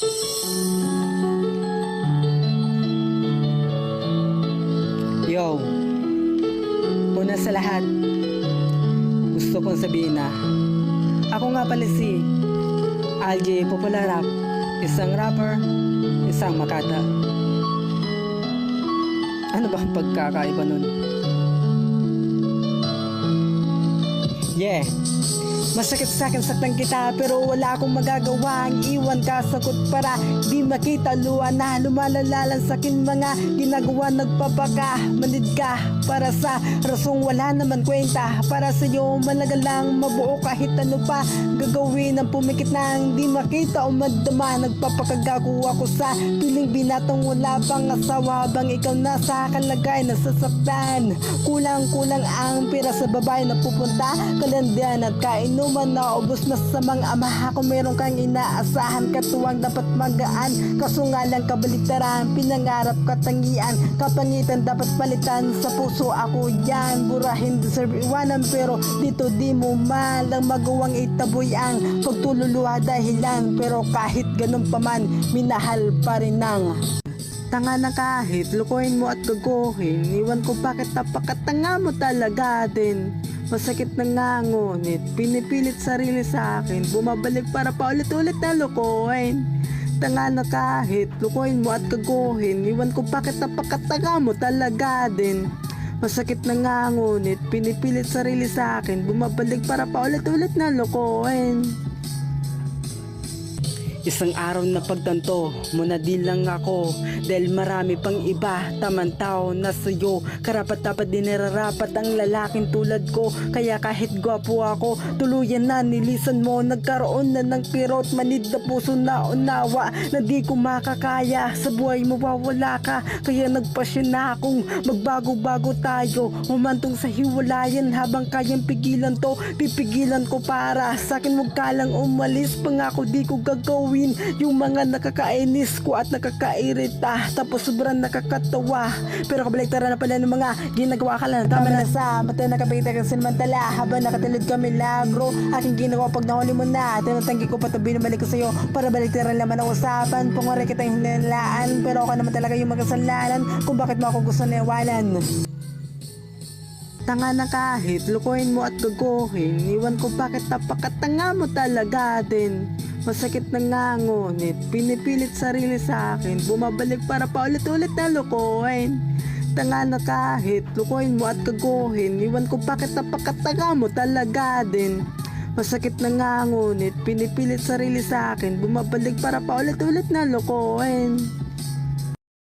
Yo, una sa lahat, gusto kong sabihin na ako nga pala si Algie Popular Rap, isang rapper, isang makata. Ano ba ang pagkakaiba nun? Yeah, masakit sa akin saktan kita, pero wala akong magagawa. Ang iwan ka sagot para di makita luha na lumalalalan sa akin mga ginagawa. Nagpapaka, manid ka para sa rasong wala naman kwenta. Para sa'yo malaga lang mabuo kahit ano pa gagawin. Ang pumikit na ang di makita o magdama. Nagpapakagago ako sa piling binatang wala pang asawa, habang ikaw nasa kalagay nasasaktan. Kulang-kulang ang pira sa babae na pupunta kalandian at kainuman na ubos na sa mga ama. Kung meron kang inaasahan, katuwang dapat magaan. Kaso nga lang kabaliktaran, pinangarap katangian, kapangitan dapat palitan. Sa puso ako yan, burahin deserve iwanan, pero dito di mo malang magawang itaboy ang pagtululuha dahilan. Pero kahit ganun pa man, minahal pa rin ng tanga na kahit lukuhin mo at gaguhin. Iwan ko bakit napakatanga mo talaga din. Masakit na nga ngunit pinipilit sarili sa akin, bumabalik para paulit-ulit na lukuhin. Tanga na kahit lukuhin mo at gaguhin. Iwan ko bakit napakatanga mo talaga din. Masakit na nga ngunit pinipilit sarili sa akin, bumabalik para paulit-ulit na lukuhin. Isang araw na pagtanto mo na di lang ako, dahil marami pang iba tamang tao na sa'yo. Karapat dapat din nararapat ang lalaking tulad ko. Kaya kahit gwapo ako, tuluyan na nilisan mo. Nagkaroon na ng pirot, manid na puso na unawa na di ko makakaya. Sa buhay mo wawala ka, kaya nagpasya na akong magbago-bago tayo. Humantong sa hiwalayan, habang kayang pigilan to, pipigilan ko para sa'kin. Huwag ka lang umalis, pangako di ko gagawin yung mga nakakainis ko at nakakairita, tapos sobrang nakakatawa. Pero kabaliktaran na pala ng mga ginagawa ka lang. Tama na sa mata nakapagita ka sinmantala, habang nakatilid ka milagro. Aking ginagawa pag nahuli mo na, tinatanggi ko patabi na balik ko sa'yo para baliktaran naman ang usapan. Pangwari kitang hinilaan, pero ako naman talaga yung magkasalanan kung bakit mo ako gusto niwalan. Tanga na kahit lukuhin mo at gaguhin. Iwan ko bakit napakatanga mo talaga din. Masakit na nga ngunit pinipilit sarili sa akin, bumabalik para paulit-ulit na lukuhin. Tanga na kahit lukuhin mo at gaguhin. Iwan ko bakit napakatanga mo talaga din. Masakit na nga ngunit pinipilit sarili sa akin, bumabalik para paulit-ulit na lukuhin.